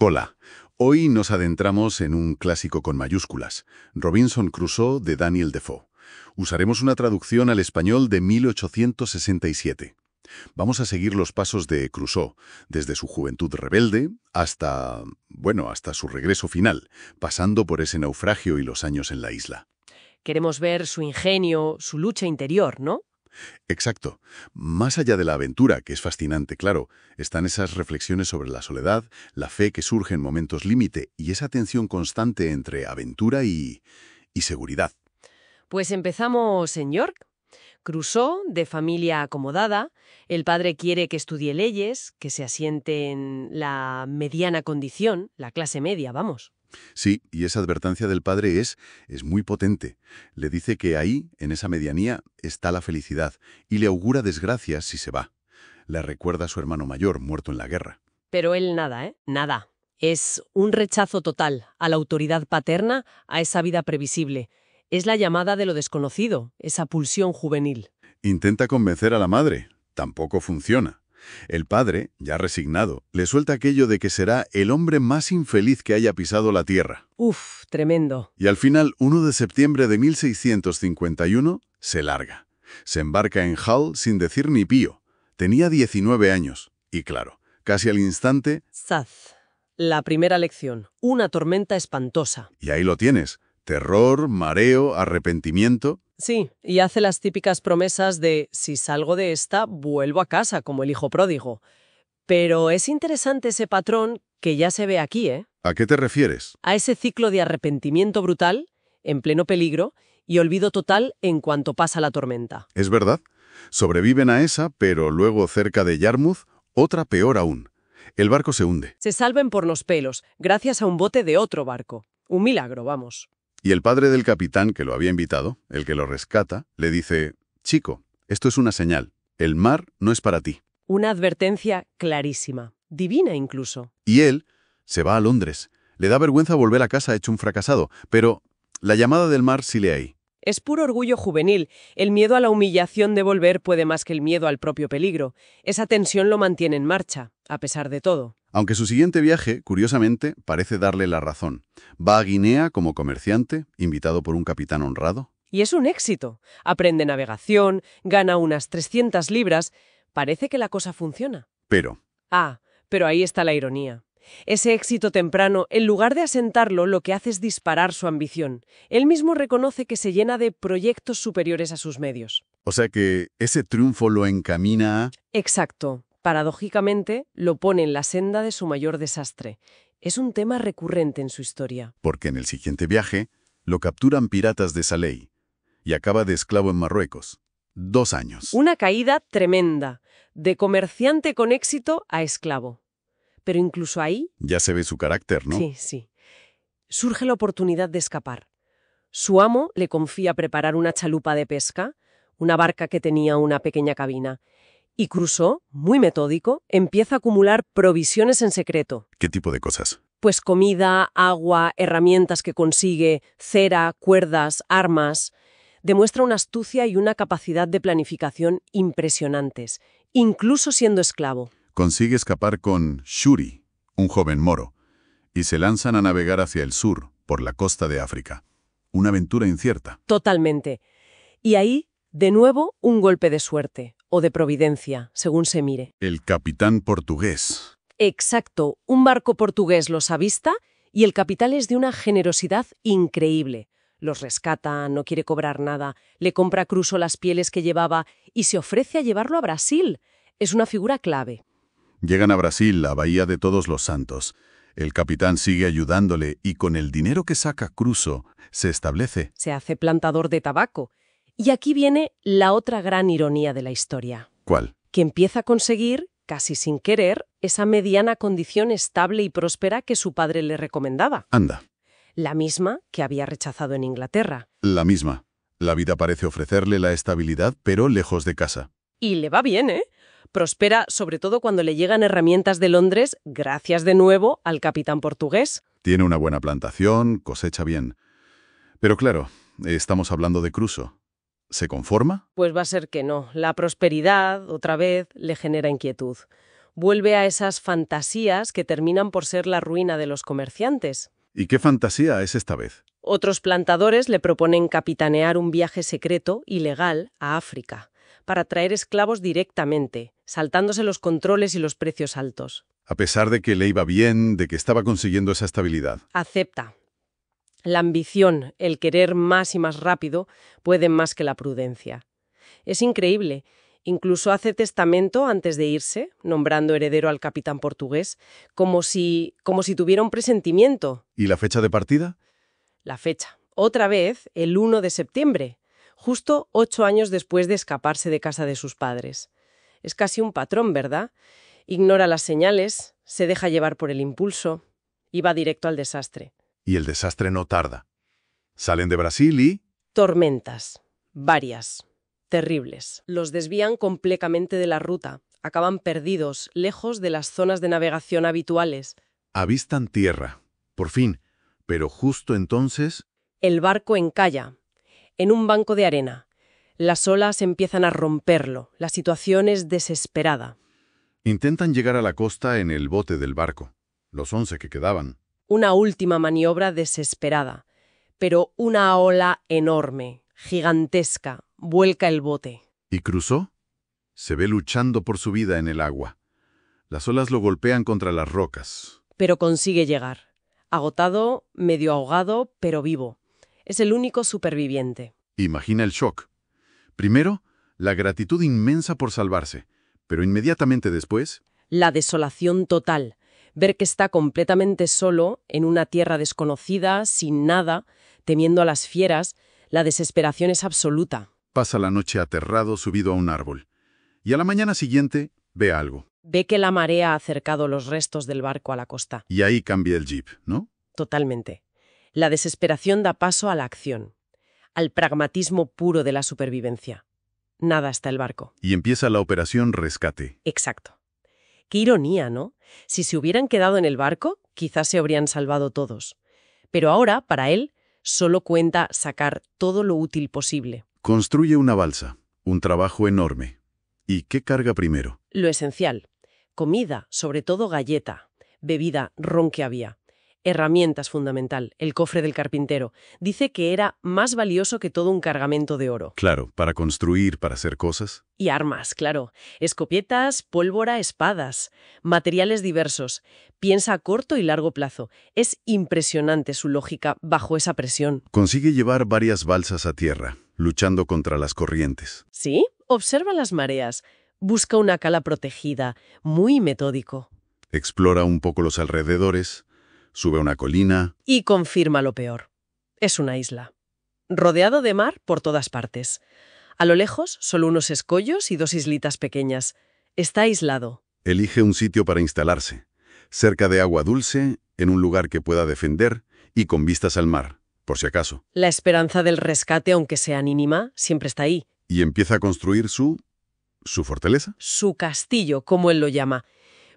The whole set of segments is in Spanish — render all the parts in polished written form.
Hola, hoy nos adentramos en un clásico con mayúsculas, Robinson Crusoe de Daniel Defoe. Usaremos una traducción al español de 1867. Vamos a seguir los pasos de Crusoe, desde su juventud rebelde hasta, hasta su regreso final, pasando por ese naufragio y los años en la isla. Queremos ver su ingenio, su lucha interior, ¿no? Exacto. Más allá de la aventura, que es fascinante, claro, están esas reflexiones sobre la soledad, la fe que surge en momentos límite y esa tensión constante entre aventura y seguridad. Pues empezamos en York. Crusoe, de familia acomodada, el padre quiere que estudie leyes, que se asiente en la mediana condición, la clase media, vamos. Sí, y esa advertencia del padre es muy potente. Le dice que ahí, en esa medianía, está la felicidad y le augura desgracias si se va. Le recuerda a su hermano mayor, muerto en la guerra. Pero él nada, ¿eh? Nada. Es un rechazo total a la autoridad paterna, a esa vida previsible. Es la llamada de lo desconocido, esa pulsión juvenil. Intenta convencer a la madre. Tampoco funciona. El padre, ya resignado, le suelta aquello de que será el hombre más infeliz que haya pisado la tierra. Uf, tremendo. Y al final, 1 de septiembre de 1651, se larga. Se embarca en Hull sin decir ni pío. Tenía 19 años. Y claro, casi al instante... Zaz. La primera lección. Una tormenta espantosa. Y ahí lo tienes. Terror, mareo, arrepentimiento... Sí, y hace las típicas promesas de si salgo de esta, vuelvo a casa, como el hijo pródigo. Pero es interesante ese patrón que ya se ve aquí, ¿eh? ¿A qué te refieres? A ese ciclo de arrepentimiento brutal, en pleno peligro, y olvido total en cuanto pasa la tormenta. Es verdad. Sobreviven a esa, pero luego cerca de Yarmouth, otra peor aún. El barco se hunde. Se salven por los pelos, gracias a un bote de otro barco. Un milagro, vamos. Y el padre del capitán que lo había invitado, el que lo rescata, le dice, «Chico, esto es una señal. El mar no es para ti». Una advertencia clarísima, divina incluso. Y él se va a Londres. Le da vergüenza volver a casa hecho un fracasado, pero la llamada del mar sí le hay. Es puro orgullo juvenil. El miedo a la humillación de volver puede más que el miedo al propio peligro. Esa tensión lo mantiene en marcha, a pesar de todo. Aunque su siguiente viaje, curiosamente, parece darle la razón. Va a Guinea como comerciante, invitado por un capitán honrado. Y es un éxito. Aprende navegación, gana unas 300 libras. Parece que la cosa funciona. Pero ahí está la ironía. Ese éxito temprano, en lugar de asentarlo, lo que hace es disparar su ambición. Él mismo reconoce que se llena de proyectos superiores a sus medios. O sea que ese triunfo lo encamina a... Exacto. Paradójicamente, lo pone en la senda de su mayor desastre. Es un tema recurrente en su historia. Porque en el siguiente viaje lo capturan piratas de Saley y acaba de esclavo en Marruecos. 2 años. Una caída tremenda, de comerciante con éxito a esclavo. Pero incluso ahí... Ya se ve su carácter, ¿no? Sí. Surge la oportunidad de escapar. Su amo le confía preparar una chalupa de pesca, una barca que tenía una pequeña cabina. Y Crusoe, muy metódico, empieza a acumular provisiones en secreto. ¿Qué tipo de cosas? Pues comida, agua, herramientas que consigue, cera, cuerdas, armas. Demuestra una astucia y una capacidad de planificación impresionantes, incluso siendo esclavo. Consigue escapar con Shuri, un joven moro, y se lanzan a navegar hacia el sur, por la costa de África. Una aventura incierta. Totalmente. Y ahí, de nuevo, un golpe de suerte, o de providencia, según se mire. El capitán portugués. Exacto, un barco portugués los avista y el capitán es de una generosidad increíble. Los rescata, no quiere cobrar nada, le compra a Crusoe las pieles que llevaba y se ofrece a llevarlo a Brasil. Es una figura clave. Llegan a Brasil, la Bahía de Todos los Santos. El capitán sigue ayudándole y con el dinero que saca Crusoe se establece. Se hace plantador de tabaco. Y aquí viene la otra gran ironía de la historia. ¿Cuál? Que empieza a conseguir, casi sin querer, esa mediana condición estable y próspera que su padre le recomendaba. Anda. La misma que había rechazado en Inglaterra. La misma. La vida parece ofrecerle la estabilidad, pero lejos de casa. Y le va bien, ¿eh? Prospera sobre todo cuando le llegan herramientas de Londres, gracias de nuevo al capitán portugués. Tiene una buena plantación, cosecha bien. Pero claro, estamos hablando de Crusoe. ¿Se conforma? Pues va a ser que no. La prosperidad, otra vez, le genera inquietud. Vuelve a esas fantasías que terminan por ser la ruina de los comerciantes. ¿Y qué fantasía es esta vez? Otros plantadores le proponen capitanear un viaje secreto, ilegal, a África, para traer esclavos directamente, saltándose los controles y los precios altos. A pesar de que le iba bien, de que estaba consiguiendo esa estabilidad. Acepta. La ambición, el querer más y más rápido, pueden más que la prudencia. Es increíble. Incluso hace testamento antes de irse, nombrando heredero al capitán portugués, como si tuviera un presentimiento. ¿Y la fecha de partida? La fecha. Otra vez, el 1 de septiembre, justo 8 años después de escaparse de casa de sus padres. Es casi un patrón, ¿verdad? Ignora las señales, se deja llevar por el impulso y va directo al desastre. Y el desastre no tarda. Salen de Brasil y... Tormentas. Varias. Terribles. Los desvían completamente de la ruta. Acaban perdidos, lejos de las zonas de navegación habituales. Avistan tierra. Por fin. Pero justo entonces... El barco encalla, en un banco de arena. Las olas empiezan a romperlo. La situación es desesperada. Intentan llegar a la costa en el bote del barco. Los 11 que quedaban. Una última maniobra desesperada. Pero una ola enorme, gigantesca, vuelca el bote. ¿Y cruzó? Se ve luchando por su vida en el agua. Las olas lo golpean contra las rocas. Pero consigue llegar. Agotado, medio ahogado, pero vivo. Es el único superviviente. Imagina el shock. Primero, la gratitud inmensa por salvarse, pero inmediatamente después... La desolación total. Ver que está completamente solo, en una tierra desconocida, sin nada, temiendo a las fieras, la desesperación es absoluta. Pasa la noche aterrado subido a un árbol. Y a la mañana siguiente ve algo. Ve que la marea ha acercado los restos del barco a la costa. Y ahí cambia el jeep, ¿no? Totalmente. La desesperación da paso a la acción, al pragmatismo puro de la supervivencia. Nada está el barco. Y empieza la operación rescate. Exacto. Qué ironía, ¿no? Si se hubieran quedado en el barco, quizás se habrían salvado todos. Pero ahora, para él, solo cuenta sacar todo lo útil posible. Construye una balsa, un trabajo enorme. ¿Y qué carga primero? Lo esencial. Comida, sobre todo galleta. Bebida, ron que había. Herramientas fundamental, el cofre del carpintero. Dice que era más valioso que todo un cargamento de oro. Claro, para construir, para hacer cosas. Y armas, claro. Escopetas, pólvora, espadas. Materiales diversos. Piensa a corto y largo plazo. Es impresionante su lógica bajo esa presión. Consigue llevar varias balsas a tierra, luchando contra las corrientes. ¿Sí? Observa las mareas. Busca una cala protegida. Muy metódico. Explora un poco los alrededores. Sube una colina. Y confirma lo peor. Es una isla. Rodeado de mar por todas partes. A lo lejos, solo unos escollos y 2 islitas pequeñas. Está aislado. Elige un sitio para instalarse. Cerca de agua dulce, en un lugar que pueda defender y con vistas al mar, por si acaso. La esperanza del rescate, aunque sea mínima, siempre está ahí. Y empieza a construir su fortaleza. Su castillo, como él lo llama.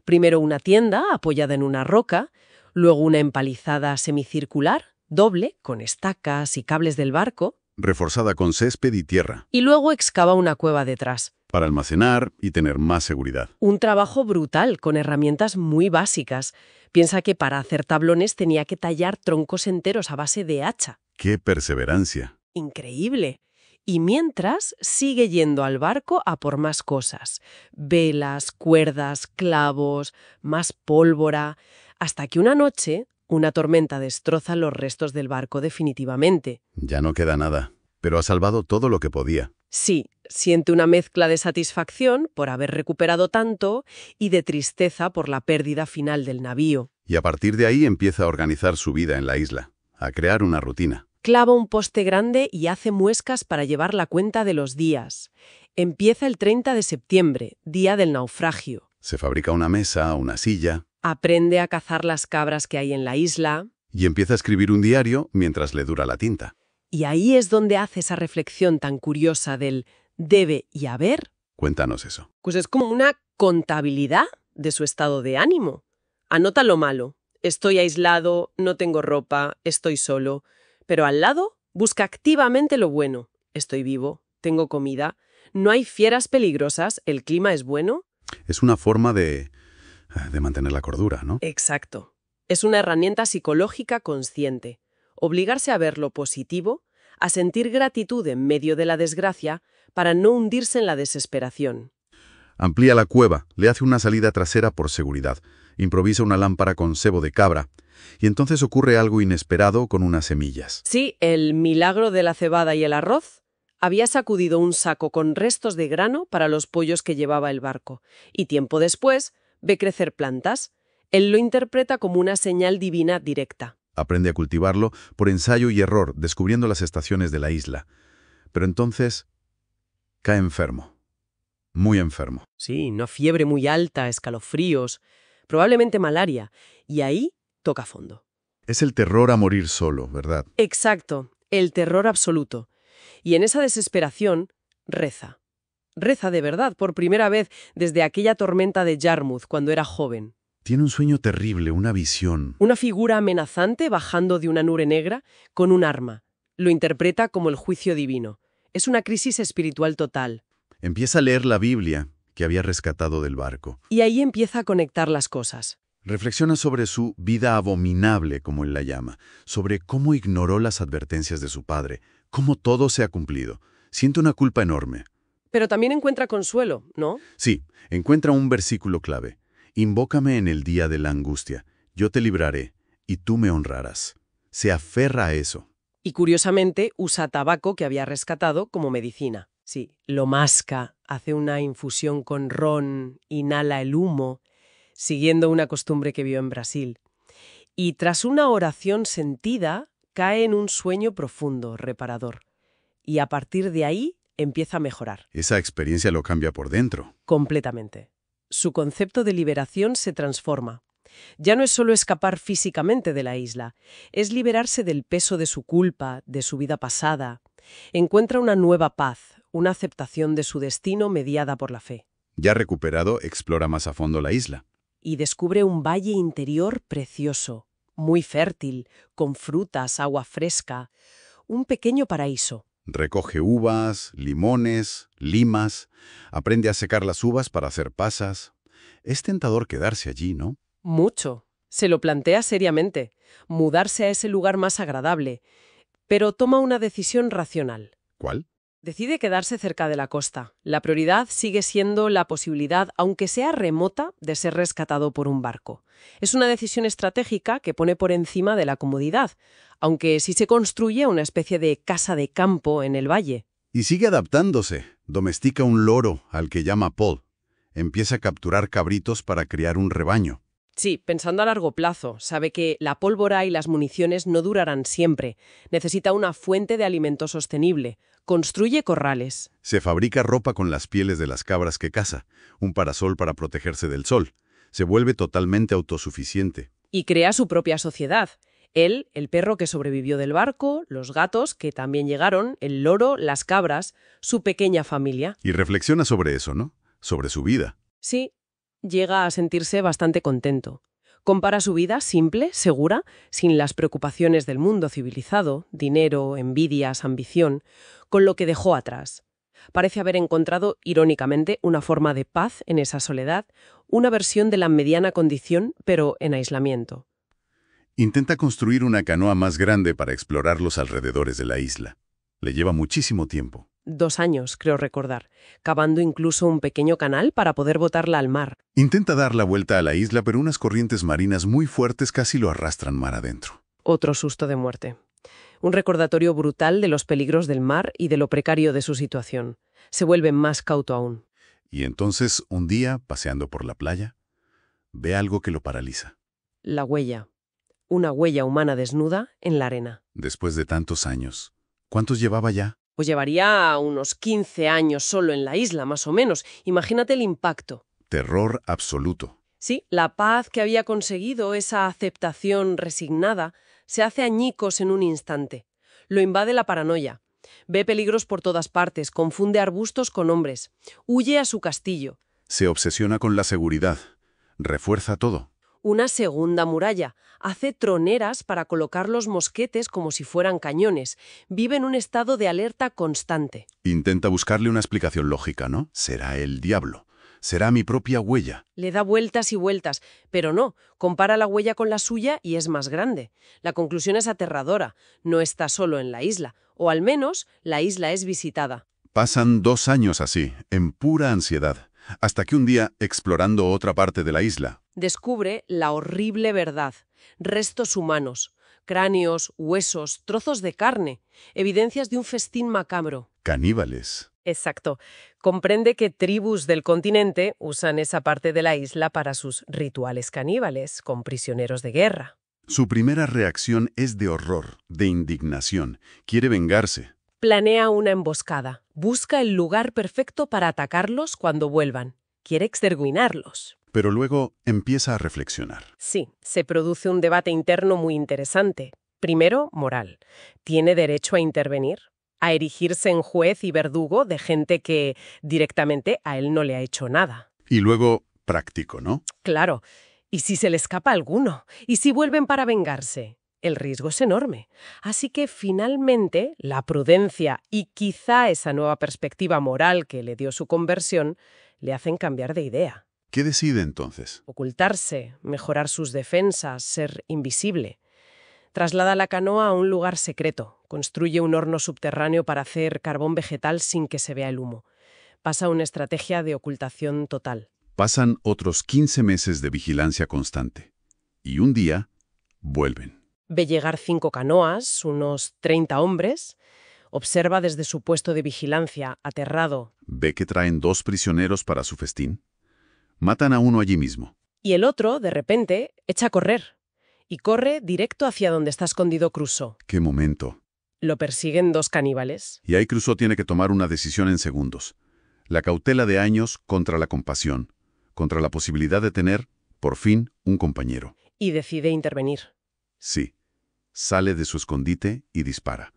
Primero una tienda apoyada en una roca, luego una empalizada semicircular, doble, con estacas y cables del barco. Reforzada con césped y tierra. Y luego excava una cueva detrás. Para almacenar y tener más seguridad. Un trabajo brutal, con herramientas muy básicas. Piensa que para hacer tablones tenía que tallar troncos enteros a base de hacha. ¡Qué perseverancia! Increíble. Y mientras, sigue yendo al barco a por más cosas. Velas, cuerdas, clavos, más pólvora. Hasta que una noche, una tormenta destroza los restos del barco definitivamente. Ya no queda nada, pero ha salvado todo lo que podía. Sí, siente una mezcla de satisfacción por haber recuperado tanto y de tristeza por la pérdida final del navío. Y a partir de ahí empieza a organizar su vida en la isla, a crear una rutina. Clava un poste grande y hace muescas para llevar la cuenta de los días. Empieza el 30 de septiembre, día del naufragio. Se fabrica una mesa, una silla. Aprende a cazar las cabras que hay en la isla. Y empieza a escribir un diario mientras le dura la tinta. Y ahí es donde hace esa reflexión tan curiosa del debe y haber. Cuéntanos eso. Pues es como una contabilidad de su estado de ánimo. Anota lo malo. Estoy aislado, no tengo ropa, estoy solo. Pero al lado, busca activamente lo bueno. Estoy vivo, tengo comida, no hay fieras peligrosas, el clima es bueno. Es una forma de de mantener la cordura, ¿no? Exacto. Es una herramienta psicológica consciente. Obligarse a ver lo positivo, a sentir gratitud en medio de la desgracia, para no hundirse en la desesperación. Amplía la cueva, le hace una salida trasera por seguridad, improvisa una lámpara con sebo de cabra, y entonces ocurre algo inesperado con unas semillas. Sí, el milagro de la cebada y el arroz. Había sacudido un saco con restos de grano para los pollos que llevaba el barco, y tiempo después ve crecer plantas. Él lo interpreta como una señal divina directa. Aprende a cultivarlo por ensayo y error, descubriendo las estaciones de la isla. Pero entonces cae enfermo. Muy enfermo. Sí, una fiebre muy alta, escalofríos, probablemente malaria, y ahí toca fondo. Es el terror a morir solo, ¿verdad? Exacto, el terror absoluto. Y en esa desesperación, reza. Reza de verdad, por primera vez desde aquella tormenta de Yarmouth cuando era joven. Tiene un sueño terrible, una visión. Una figura amenazante bajando de una nube negra con un arma. Lo interpreta como el juicio divino. Es una crisis espiritual total. Empieza a leer la Biblia que había rescatado del barco. Y ahí empieza a conectar las cosas. Reflexiona sobre su vida abominable, como él la llama, sobre cómo ignoró las advertencias de su padre, cómo todo se ha cumplido. Siente una culpa enorme. Pero también encuentra consuelo, ¿no? Sí, encuentra un versículo clave. Invócame en el día de la angustia, yo te libraré, y tú me honrarás. Se aferra a eso. Y curiosamente usa tabaco que había rescatado como medicina. Sí, lo masca, hace una infusión con ron, inhala el humo, siguiendo una costumbre que vio en Brasil. Y tras una oración sentida, cae en un sueño profundo, reparador. Y a partir de ahí empieza a mejorar. Esa experiencia lo cambia por dentro. Completamente. Su concepto de liberación se transforma. Ya no es solo escapar físicamente de la isla, es liberarse del peso de su culpa, de su vida pasada. Encuentra una nueva paz, una aceptación de su destino mediada por la fe. Ya recuperado, explora más a fondo la isla. Y descubre un valle interior precioso, muy fértil, con frutas, agua fresca, un pequeño paraíso. Recoge uvas, limones, limas, aprende a secar las uvas para hacer pasas. Es tentador quedarse allí, ¿no? Mucho. Se lo plantea seriamente, mudarse a ese lugar más agradable, pero toma una decisión racional. ¿Cuál? Decide quedarse cerca de la costa. La prioridad sigue siendo la posibilidad, aunque sea remota, de ser rescatado por un barco. Es una decisión estratégica que pone por encima de la comodidad, aunque sí se construye una especie de casa de campo en el valle. Y sigue adaptándose. Domestica un loro, al que llama Paul. Empieza a capturar cabritos para criar un rebaño. Sí, pensando a largo plazo, sabe que la pólvora y las municiones no durarán siempre. Necesita una fuente de alimento sostenible. Construye corrales. Se fabrica ropa con las pieles de las cabras que caza, un parasol para protegerse del sol. Se vuelve totalmente autosuficiente. Y crea su propia sociedad. Él, el perro que sobrevivió del barco, los gatos que también llegaron, el loro, las cabras, su pequeña familia. Y reflexiona sobre eso, ¿no? Sobre su vida. Sí, llega a sentirse bastante contento. Compara su vida simple, segura, sin las preocupaciones del mundo civilizado, dinero, envidias, ambición, con lo que dejó atrás. Parece haber encontrado, irónicamente, una forma de paz en esa soledad, una versión de la mediana condición, pero en aislamiento. Intenta construir una canoa más grande para explorar los alrededores de la isla. Le lleva muchísimo tiempo. 2 años, creo recordar, cavando incluso un pequeño canal para poder botarla al mar. Intenta dar la vuelta a la isla, pero unas corrientes marinas muy fuertes casi lo arrastran mar adentro. Otro susto de muerte. Un recordatorio brutal de los peligros del mar y de lo precario de su situación. Se vuelve más cauto aún. Y entonces, un día, paseando por la playa, ve algo que lo paraliza. La huella. Una huella humana desnuda en la arena. Después de tantos años, ¿cuántos llevaba ya? Pues llevaría unos 15 años solo en la isla, más o menos. Imagínate el impacto. Terror absoluto. Sí, la paz que había conseguido, esa aceptación resignada, se hace añicos en un instante. Lo invade la paranoia. Ve peligros por todas partes, confunde arbustos con hombres. Huye a su castillo. Se obsesiona con la seguridad. Refuerza todo. Una segunda muralla. Hace troneras para colocar los mosquetes como si fueran cañones. Vive en un estado de alerta constante. Intenta buscarle una explicación lógica, ¿no? Será el diablo. será mi propia huella. Le da vueltas y vueltas, pero no, compara la huella con la suya y es más grande. La conclusión es aterradora, no está solo en la isla, o al menos la isla es visitada. Pasan 2 años así, en pura ansiedad, hasta que un día, explorando otra parte de la isla, Descubre la horrible verdad, restos humanos, cráneos, huesos, trozos de carne, evidencias de un festín macabro. caníbales. Exacto. Comprende que tribus del continente usan esa parte de la isla para sus rituales caníbales, con prisioneros de guerra. Su primera reacción es de horror, de indignación. Quiere vengarse. Planea una emboscada. Busca el lugar perfecto para atacarlos cuando vuelvan. Quiere exterminarlos. Pero luego empieza a reflexionar. Sí, se produce un debate interno muy interesante. Primero, moral. ¿Tiene derecho a intervenir? A erigirse en juez y verdugo de gente que directamente a él no le ha hecho nada. Y luego, práctico, ¿no? Claro. ¿Y si se le escapa alguno? ¿Y si vuelven para vengarse? El riesgo es enorme. Así que finalmente la prudencia y quizá esa nueva perspectiva moral que le dio su conversión le hacen cambiar de idea. ¿Qué decide entonces? Ocultarse, mejorar sus defensas, ser invisible. Traslada la canoa a un lugar secreto. Construye un horno subterráneo para hacer carbón vegetal sin que se vea el humo. Pasa una estrategia de ocultación total. Pasan otros 15 meses de vigilancia constante. Y un día, vuelven. Ve llegar 5 canoas, unos 30 hombres. Observa desde su puesto de vigilancia, aterrado. Ve que traen 2 prisioneros para su festín. Matan a uno allí mismo. Y el otro, de repente, echa a correr. Y corre directo hacia donde está escondido Crusoe. ¡Qué momento! Lo persiguen 2 caníbales. Y ahí Crusoe tiene que tomar una decisión en segundos. La cautela de años contra la compasión, contra la posibilidad de tener, por fin, un compañero. Y decide intervenir. Sí. Sale de su escondite y dispara.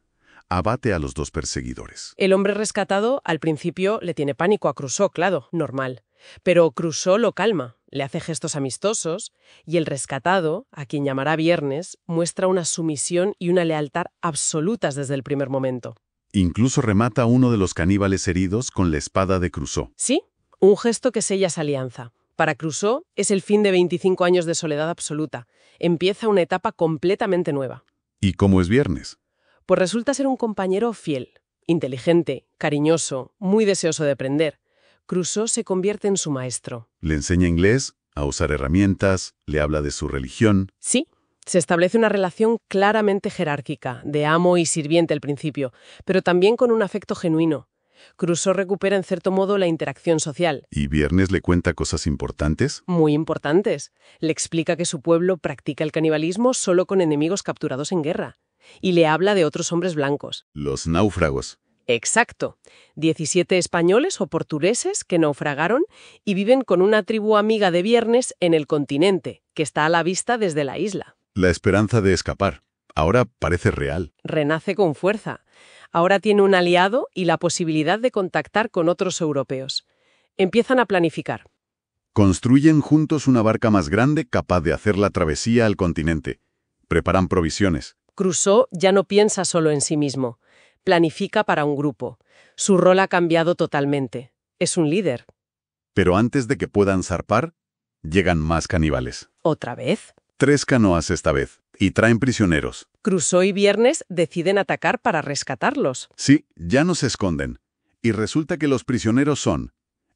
Abate a los 2 perseguidores. El hombre rescatado al principio le tiene pánico a Crusoe, claro, normal. Pero Crusoe lo calma, le hace gestos amistosos y el rescatado, a quien llamará Viernes, muestra una sumisión y una lealtad absolutas desde el primer momento. Incluso remata a uno de los caníbales heridos con la espada de Crusoe. Sí, un gesto que sella esa alianza. Para Crusoe es el fin de 25 años de soledad absoluta. Empieza una etapa completamente nueva. ¿Y cómo es Viernes? Pues resulta ser un compañero fiel, inteligente, cariñoso, muy deseoso de aprender. Crusoe se convierte en su maestro. Le enseña inglés, a usar herramientas, le habla de su religión. Sí, se establece una relación claramente jerárquica, de amo y sirviente al principio, pero también con un afecto genuino. Crusoe recupera en cierto modo la interacción social. ¿Y Viernes le cuenta cosas importantes? Muy importantes. Le explica que su pueblo practica el canibalismo solo con enemigos capturados en guerra. Y le habla de otros hombres blancos. Los náufragos. Exacto. 17 españoles o portugueses que naufragaron y viven con una tribu amiga de Viernes en el continente, que está a la vista desde la isla. La esperanza de escapar. Ahora parece real. Renace con fuerza. Ahora tiene un aliado y la posibilidad de contactar con otros europeos. Empiezan a planificar. Construyen juntos una barca más grande capaz de hacer la travesía al continente. Preparan provisiones. Crusoe ya no piensa solo en sí mismo. Planifica para un grupo. Su rol ha cambiado totalmente. Es un líder. Pero antes de que puedan zarpar, llegan más caníbales. ¿Otra vez? 3 canoas esta vez, y traen prisioneros. Crusoe y Viernes deciden atacar para rescatarlos. Sí, ya no se esconden. Y resulta que los prisioneros son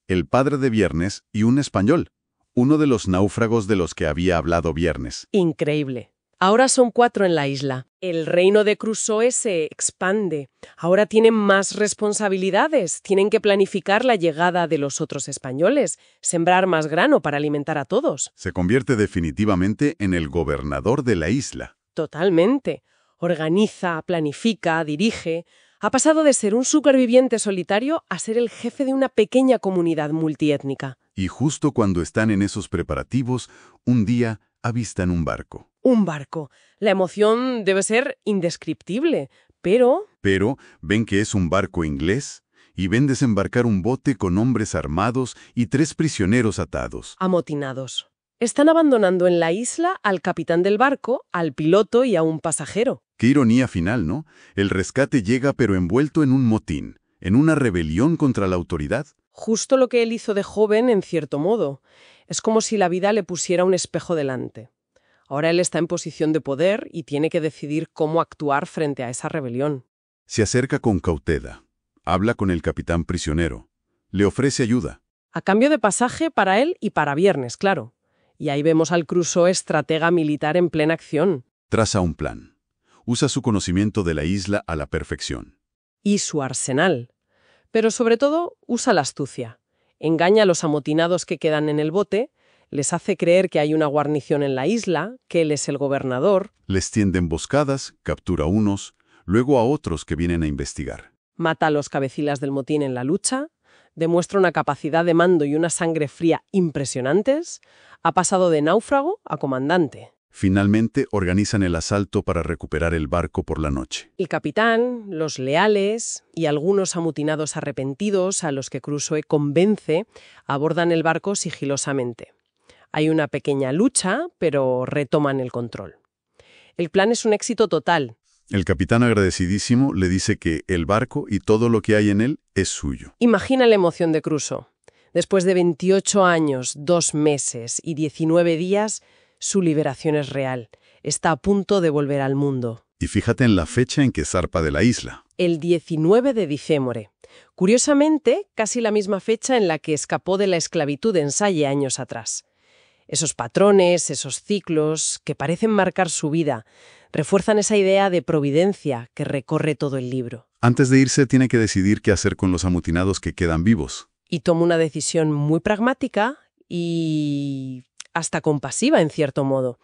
el padre de Viernes y un español, uno de los náufragos de los que había hablado Viernes. Increíble. Ahora son 4 en la isla. El reino de Crusoe se expande. Ahora tienen más responsabilidades. Tienen que planificar la llegada de los otros españoles, sembrar más grano para alimentar a todos. Se convierte definitivamente en el gobernador de la isla. Totalmente. Organiza, planifica, dirige. Ha pasado de ser un superviviente solitario a ser el jefe de una pequeña comunidad multiétnica. Y justo cuando están en esos preparativos, un día avistan un barco. Un barco. La emoción debe ser indescriptible, pero... Pero ven que es un barco inglés y ven desembarcar un bote con hombres armados y 3 prisioneros atados. Amotinados. Están abandonando en la isla al capitán del barco, al piloto y a un pasajero. Qué ironía final, ¿no? El rescate llega pero envuelto en un motín, en una rebelión contra la autoridad. Justo lo que él hizo de joven, en cierto modo. Es como si la vida le pusiera un espejo delante. Ahora él está en posición de poder y tiene que decidir cómo actuar frente a esa rebelión. Se acerca con cautela, habla con el capitán prisionero, le ofrece ayuda. A cambio de pasaje para él y para Viernes, claro. Y ahí vemos al Crusoe estratega militar en plena acción. Traza un plan. Usa su conocimiento de la isla a la perfección. Y su arsenal. Pero sobre todo, usa la astucia. Engaña a los amotinados que quedan en el bote, les hace creer que hay una guarnición en la isla, que él es el gobernador. Les tiende emboscadas, captura a unos, luego a otros que vienen a investigar. Mata a los cabecillas del motín en la lucha, demuestra una capacidad de mando y una sangre fría impresionantes, ha pasado de náufrago a comandante. Finalmente organizan el asalto para recuperar el barco por la noche. El capitán, los leales y algunos amotinados arrepentidos a los que Crusoe convence abordan el barco sigilosamente. Hay una pequeña lucha, pero retoman el control. El plan es un éxito total. El capitán agradecidísimo le dice que el barco y todo lo que hay en él es suyo. Imagina la emoción de Crusoe. Después de 28 años, 2 meses y 19 días, su liberación es real. Está a punto de volver al mundo. Y fíjate en la fecha en que zarpa de la isla. El 19 de diciembre. Curiosamente, casi la misma fecha en la que escapó de la esclavitud en Salle años atrás. Esos patrones, esos ciclos, que parecen marcar su vida, refuerzan esa idea de providencia que recorre todo el libro. Antes de irse tiene que decidir qué hacer con los amotinados que quedan vivos. Y toma una decisión muy pragmática y hasta compasiva en cierto modo.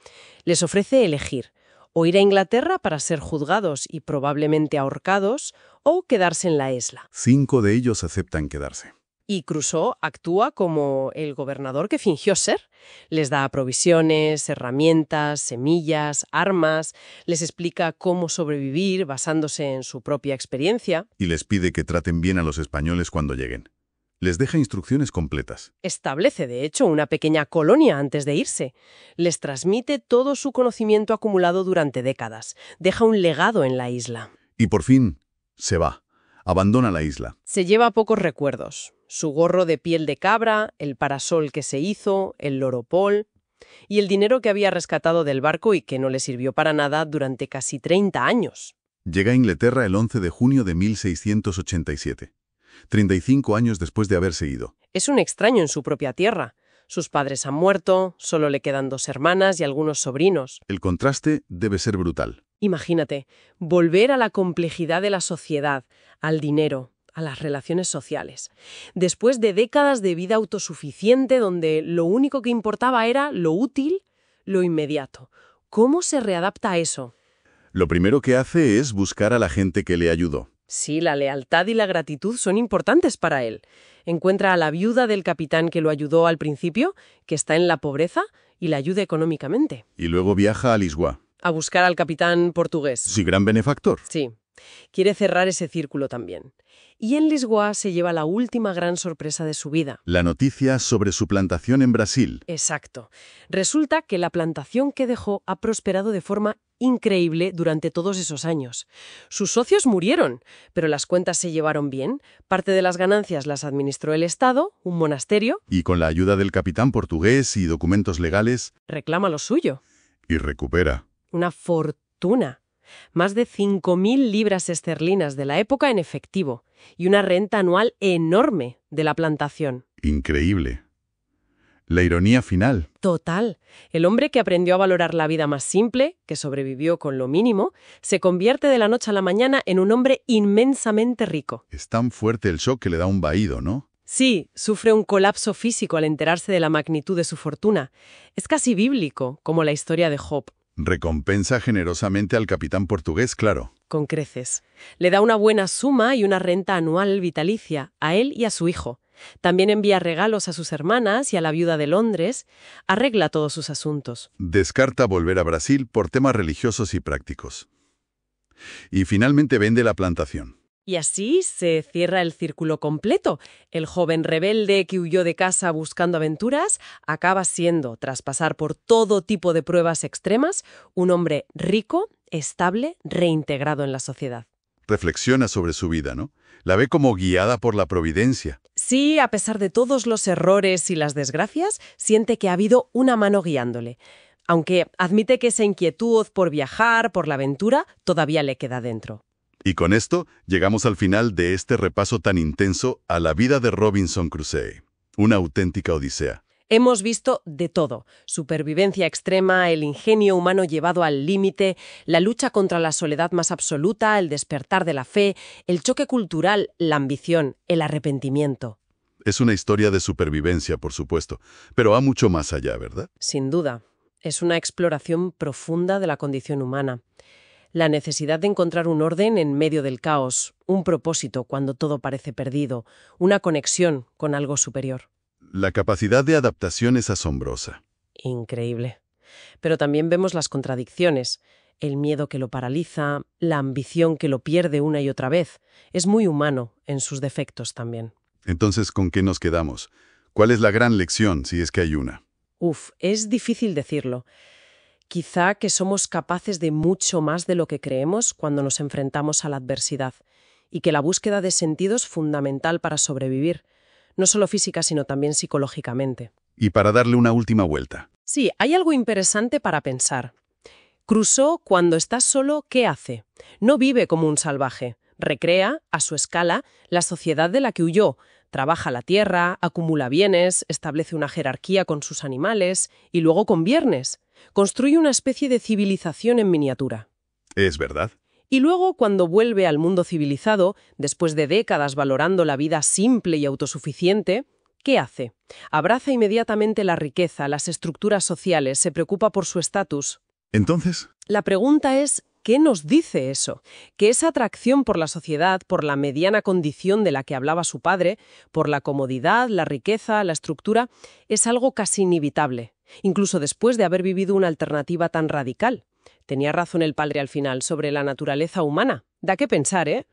Les ofrece elegir, o ir a Inglaterra para ser juzgados y probablemente ahorcados, o quedarse en la isla. 5 de ellos aceptan quedarse. Y Crusoe actúa como el gobernador que fingió ser. Les da provisiones, herramientas, semillas, armas, les explica cómo sobrevivir basándose en su propia experiencia. Y les pide que traten bien a los españoles cuando lleguen. Les deja instrucciones completas. Establece, de hecho, una pequeña colonia antes de irse. Les transmite todo su conocimiento acumulado durante décadas. Deja un legado en la isla. Y por fin, se va. Abandona la isla. Se lleva pocos recuerdos. Su gorro de piel de cabra, el parasol que se hizo, el loropol y el dinero que había rescatado del barco y que no le sirvió para nada durante casi 30 años. Llega a Inglaterra el 11 de junio de 1687, 35 años después de haberse ido. Es un extraño en su propia tierra. Sus padres han muerto, solo le quedan 2 hermanas y algunos sobrinos. El contraste debe ser brutal. Imagínate, volver a la complejidad de la sociedad, al dinero, a las relaciones sociales. Después de décadas de vida autosuficiente donde lo único que importaba era lo útil, lo inmediato. ¿Cómo se readapta a eso? Lo primero que hace es buscar a la gente que le ayudó. Sí, la lealtad y la gratitud son importantes para él. Encuentra a la viuda del capitán que lo ayudó al principio, que está en la pobreza, y la ayuda económicamente. Y luego viaja a Lisboa. A buscar al capitán portugués. Sí, gran benefactor. Sí. Quiere cerrar ese círculo también. Y en Lisboa se lleva la última gran sorpresa de su vida. La noticia sobre su plantación en Brasil. Exacto. Resulta que la plantación que dejó ha prosperado de forma increíble durante todos esos años. Sus socios murieron, pero las cuentas se llevaron bien. Parte de las ganancias las administró el Estado, un monasterio. Y con la ayuda del capitán portugués y documentos legales. Reclama lo suyo. Y recupera. Una fortuna. Más de 5.000 libras esterlinas de la época en efectivo y una renta anual enorme de la plantación. Increíble. La ironía final. Total. El hombre que aprendió a valorar la vida más simple, que sobrevivió con lo mínimo, se convierte de la noche a la mañana en un hombre inmensamente rico. Es tan fuerte el shock que le da un vaído, ¿no? Sí, sufre un colapso físico al enterarse de la magnitud de su fortuna. Es casi bíblico, como la historia de Job. Recompensa generosamente al capitán portugués, claro. Con creces. Le da una buena suma y una renta anual vitalicia a él y a su hijo. También envía regalos a sus hermanas y a la viuda de Londres. Arregla todos sus asuntos. Descarta volver a Brasil por temas religiosos y prácticos. Y finalmente vende la plantación. Y así se cierra el círculo completo. El joven rebelde que huyó de casa buscando aventuras acaba siendo, tras pasar por todo tipo de pruebas extremas, un hombre rico, estable, reintegrado en la sociedad. Reflexiona sobre su vida, ¿no? La ve como guiada por la providencia. Sí, a pesar de todos los errores y las desgracias, siente que ha habido una mano guiándole. Aunque admite que esa inquietud por viajar, por la aventura, todavía le queda dentro. Y con esto llegamos al final de este repaso tan intenso a la vida de Robinson Crusoe. Una auténtica odisea. Hemos visto de todo: supervivencia extrema, el ingenio humano llevado al límite, la lucha contra la soledad más absoluta, el despertar de la fe, el choque cultural, la ambición, el arrepentimiento. Es una historia de supervivencia, por supuesto, pero va mucho más allá, ¿verdad? Sin duda, es una exploración profunda de la condición humana. La necesidad de encontrar un orden en medio del caos, un propósito cuando todo parece perdido, una conexión con algo superior. La capacidad de adaptación es asombrosa. Increíble. Pero también vemos las contradicciones, el miedo que lo paraliza, la ambición que lo pierde una y otra vez. Es muy humano en sus defectos también. Entonces, ¿con qué nos quedamos? ¿Cuál es la gran lección, si es que hay una? Es difícil decirlo. Quizá que somos capaces de mucho más de lo que creemos cuando nos enfrentamos a la adversidad, y que la búsqueda de sentido es fundamental para sobrevivir, no solo física sino también psicológicamente. Y para darle una última vuelta. Sí, hay algo interesante para pensar. Crusoe, cuando está solo, ¿qué hace? No vive como un salvaje. Recrea, a su escala, la sociedad de la que huyó. Trabaja la tierra, acumula bienes, establece una jerarquía con sus animales y luego con viernes. Construye una especie de civilización en miniatura. Es verdad. Y luego, cuando vuelve al mundo civilizado, después de décadas valorando la vida simple y autosuficiente, ¿qué hace? Abraza inmediatamente la riqueza, las estructuras sociales, se preocupa por su estatus. Entonces, La pregunta es, ¿qué nos dice eso? Que esa atracción por la sociedad, por la mediana condición de la que hablaba su padre, por la comodidad, la riqueza, la estructura, es algo casi inevitable, incluso después de haber vivido una alternativa tan radical. Tenía razón el padre al final sobre la naturaleza humana. Da que pensar, ¿eh?